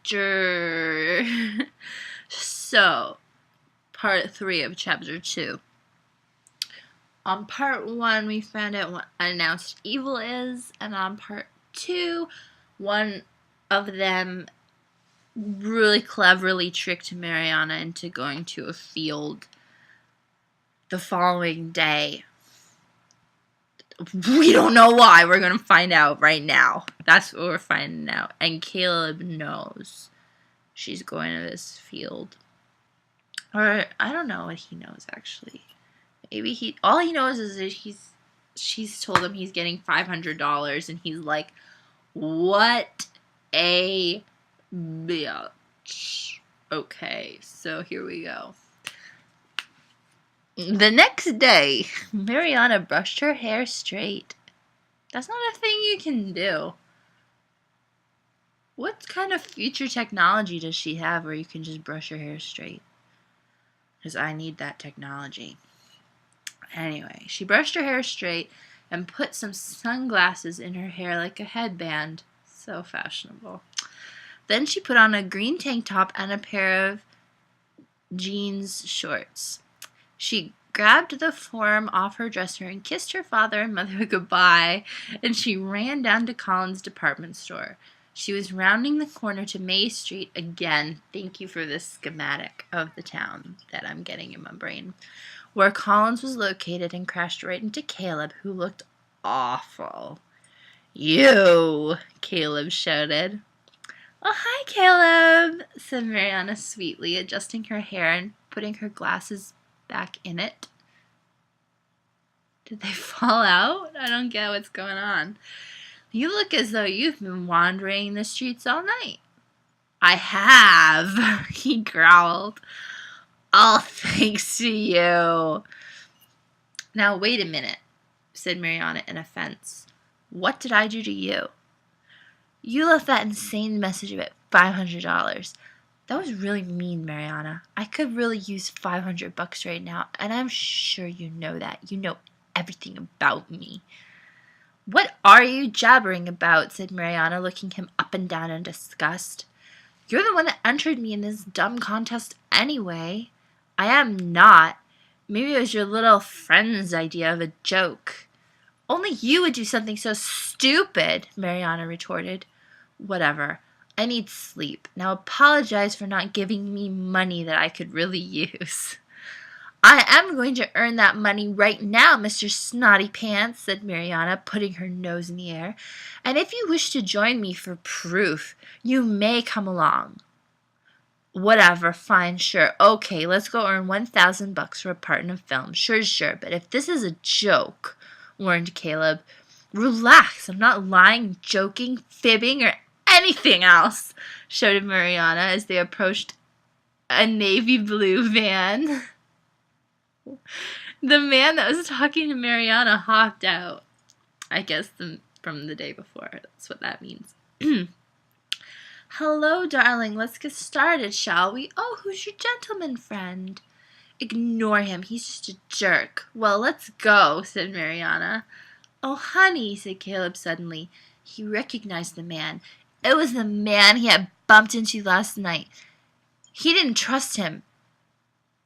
chapter. So, part 3 of chapter 2. On part 1, we found out what unannounced evil is, and on part 2, one of them really cleverly tricked Mariana into going to a field the following day. We don't know why. We're going to find out right now. That's what we're finding out. And Caleb knows she's going to this field. Or, I don't know what he knows, actually. Maybe all he knows is that she's told him he's getting $500, and he's like, what a bitch. Okay, so here we go. The next day, Mariana brushed her hair straight. That's not a thing you can do. What kind of future technology does she have where you can just brush your hair straight? Because I need that technology. Anyway, she brushed her hair straight and put some sunglasses in her hair like a headband. So fashionable. Then she put on a green tank top and a pair of jeans shorts. She grabbed the form off her dresser and kissed her father and mother goodbye, and she ran down to Colin's department store. She was rounding the corner to May Street again. Thank you for this schematic of the town that I'm getting in my brain. Where Collins was located, and crashed right into Caleb, who looked awful. You, Caleb shouted. Oh, hi, Caleb, said Mariana sweetly, adjusting her hair and putting her glasses back in it. Did they fall out? I don't get what's going on. You look as though you've been wandering the streets all night. I have, he growled. All thanks to you. Now, wait a minute, said Mariana in offense. What did I do to you? You left that insane message about $500. That was really mean, Mariana. I could really use $500 right now, and I'm sure you know that. You know everything about me. What are you jabbering about? Said Mariana, looking him up and down in disgust. You're the one that entered me in this dumb contest anyway. I am not. Maybe it was your little friend's idea of a joke. Only you would do something so stupid, Mariana retorted. Whatever. I need sleep. Now apologize for not giving me money that I could really use. I am going to earn that money right now, Mr. Snotty Pants, said Mariana, putting her nose in the air. And if you wish to join me for proof, you may come along. Whatever, fine, sure. Okay, let's go earn $1,000 for a part in a film. Sure, but if this is a joke, warned Caleb. Relax, I'm not lying, joking, fibbing, or anything else, shouted Mariana as they approached a navy blue van. The man that was talking to Mariana hopped out. I guess from the day before. That's what that means. Hello, darling. Let's get started, shall we? Oh, who's your gentleman friend? Ignore him. He's just a jerk. Well, let's go, said Mariana. Oh, honey, said Caleb suddenly. He recognized the man. It was the man he had bumped into last night. He didn't trust him.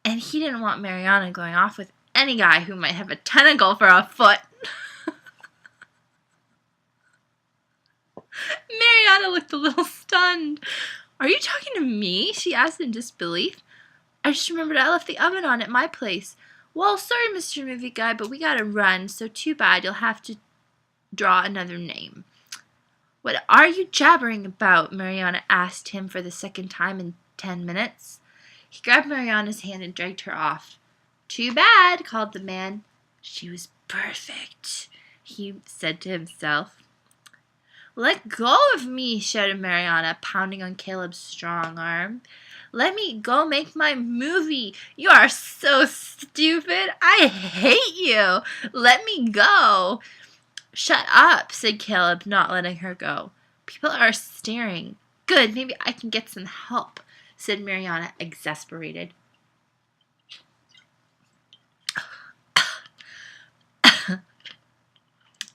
And he didn't want Mariana going off with any guy who might have a tentacle for a foot. Mariana looked a little stunned. Are you talking to me? She asked in disbelief. I just remembered I left the oven on at my place. Well, sorry, Mr. Movie Guy, but we gotta run, so too bad. You'll have to draw another name. What are you jabbering about? Mariana asked him for the second time in 10 minutes. He grabbed Mariana's hand and dragged her off. Too bad, called the man. She was perfect, he said to himself. Let go of me, shouted Mariana, pounding on Caleb's strong arm. Let me go make my movie. You are so stupid. I hate you. Let me go. Shut up, said Caleb, not letting her go. People are staring. Good, maybe I can get some help, said Mariana, exasperated.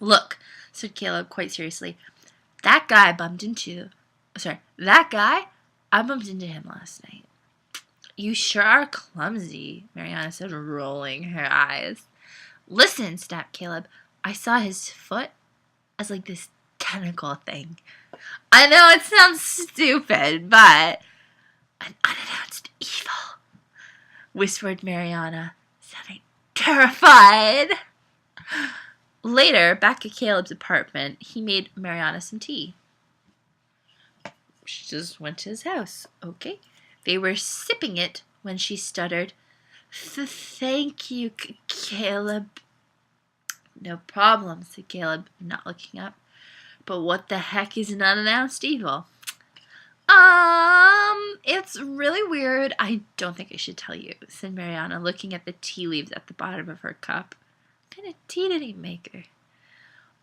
Look, said Caleb quite seriously. That guy I bumped into him last night. You sure are clumsy, Mariana said, rolling her eyes. Listen, snapped Caleb. I saw his foot as like this tentacle thing. I know it sounds stupid, but an unannounced evil, whispered Mariana, sounding terrified. Later, back at Caleb's apartment, he made Mariana some tea. She just went to his house, okay? They were sipping it when she stuttered, Thank you, Caleb. No problem, said Caleb, not looking up. But what the heck is an unannounced evil? It's really weird. I don't think I should tell you, said Mariana, looking at the tea leaves at the bottom of her cup. What kind of tea did he make her?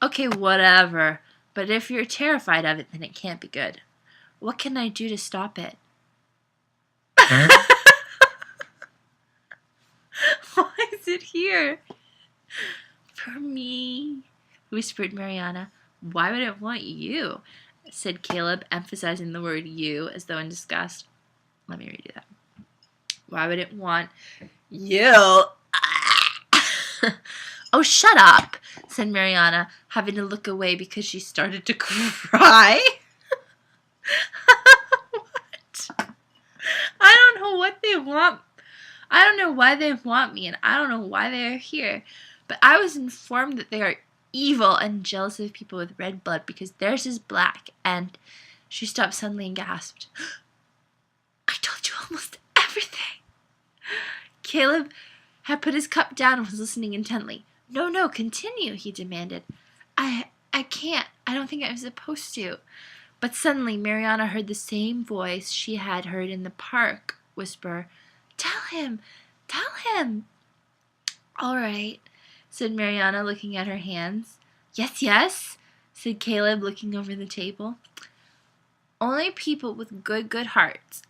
Okay, whatever. But if you're terrified of it, then it can't be good. What can I do to stop it? Why is it here? For me, whispered Mariana. Why would it want you? Said Caleb, emphasizing the word you as though in disgust. Let me redo that. Why would it want you? Oh, shut up, said Mariana, having to look away because she started to cry. What? I don't know what they want. I don't know why they want me, and I don't know why they are here. But I was informed that they are evil and jealous of people with red blood because theirs is black. And she stopped suddenly and gasped. I told you almost everything. Caleb had put his cup down and was listening intently. No, continue, he demanded. I can't. I don't think I'm supposed to. But suddenly Mariana heard the same voice she had heard in the park whisper, Tell him! All right, said Mariana, looking at her hands. Yes, said Caleb, looking over the table. Only people with good hearts,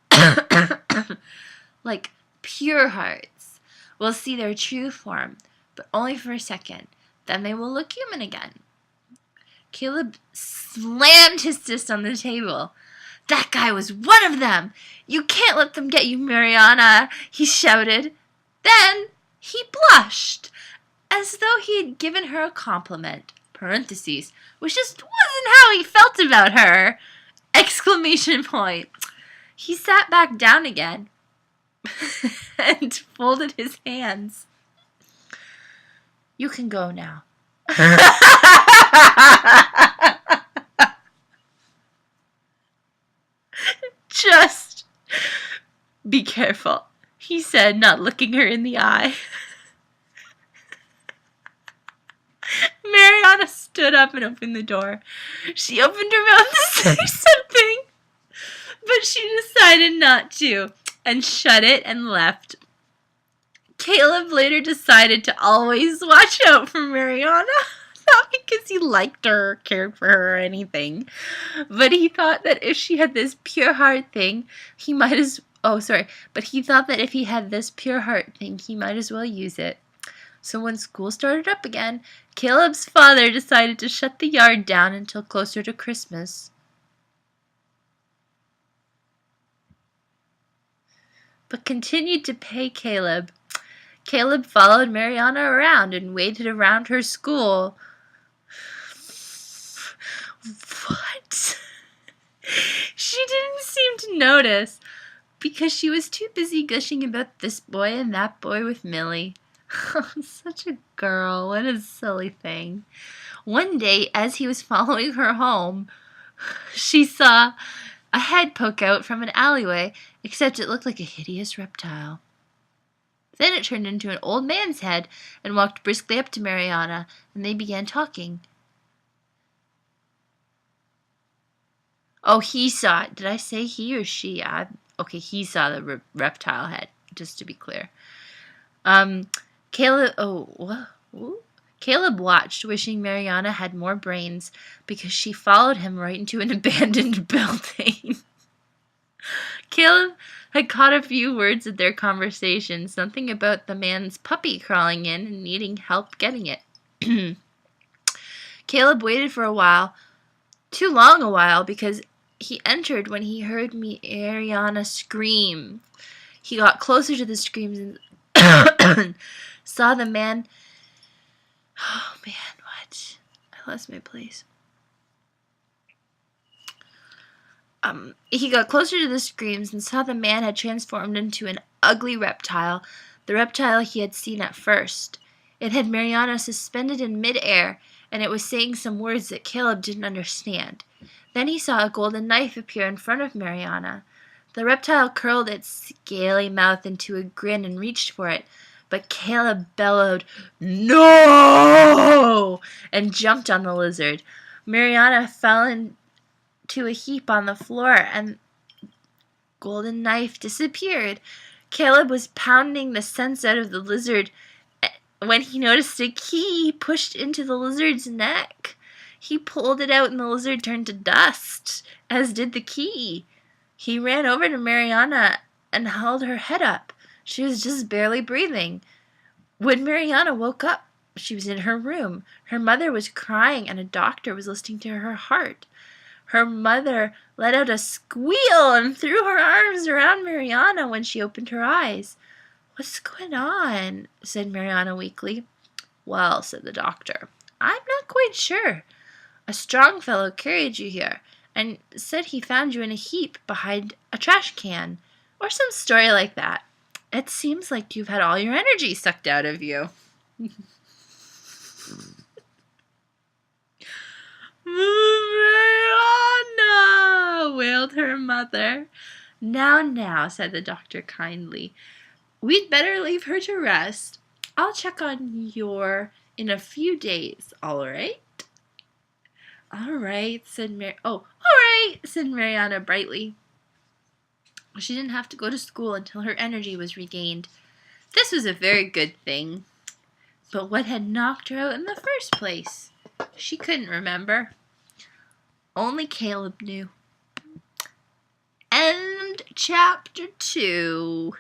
like pure hearts, will see their true form, but only for a second. Then they will look human again. Caleb slammed his fist on the table. That guy was one of them. You can't let them get you, Mariana, he shouted. Then he blushed, as though he had given her a compliment, parentheses, which just wasn't how he felt about her, exclamation point. He sat back down again and folded his hands. You can go now. Just be careful, he said, not looking her in the eye. Mariana stood up and opened the door. She opened her mouth to say something, but she decided not to and shut it and left. Caleb later decided to always watch out for Mariana. Not because he liked her or cared for her or anything, but he thought that if she had this pure heart thing, he thought that if he had this pure heart thing, he might as well use it. So when school started up again, Caleb's father decided to shut the yard down until closer to Christmas. But continued to pay Caleb. Caleb followed Mariana around and waited around her school. What? She didn't seem to notice because she was too busy gushing about this boy and that boy with Millie. Such a girl. What a silly thing. One day, as he was following her home, she saw a head poke out from an alleyway, except it looked like a hideous reptile. Then it turned into an old man's head and walked briskly up to Mariana, and they began talking. Oh, he saw it. Did I say he or she? Okay, he saw the reptile head, just to be clear. Caleb watched, wishing Mariana had more brains, because she followed him right into an abandoned building. Caleb had caught a few words of their conversation, something about the man's puppy crawling in and needing help getting it. Caleb waited for a while, too long a while, because He entered when he heard Mariana scream. He got closer to the screams and saw the man. Oh man, what? I lost my place. He got closer to the screams and saw the man had transformed into an ugly reptile, the reptile he had seen at first. It had Mariana suspended in midair, and it was saying some words that Caleb didn't understand. Then he saw a golden knife appear in front of Mariana. The reptile curled its scaly mouth into a grin and reached for it, but Caleb bellowed, "No!" and jumped on the lizard. Mariana fell into a heap on the floor, and golden knife disappeared. Caleb was pounding the sense out of the lizard when he noticed a key pushed into the lizard's neck. He pulled it out and the lizard turned to dust, as did the key. He ran over to Mariana and held her head up. She was just barely breathing. When Mariana woke up, she was in her room. Her mother was crying and a doctor was listening to her heart. Her mother let out a squeal and threw her arms around Mariana when she opened her eyes. "What's going on?" said Mariana weakly. "Well," said the doctor, "I'm not quite sure. A strong fellow carried you here and said he found you in a heap behind a trash can, or some story like that. It seems like you've had all your energy sucked out of you." "Mariana!" wailed her mother. Now," said the doctor kindly. "We'd better leave her to rest. I'll check on you in a few days, all right?" "All right," said Mariana brightly. She didn't have to go to school until her energy was regained. This was a very good thing. But what had knocked her out in the first place? She couldn't remember. Only Caleb knew. End chapter 2.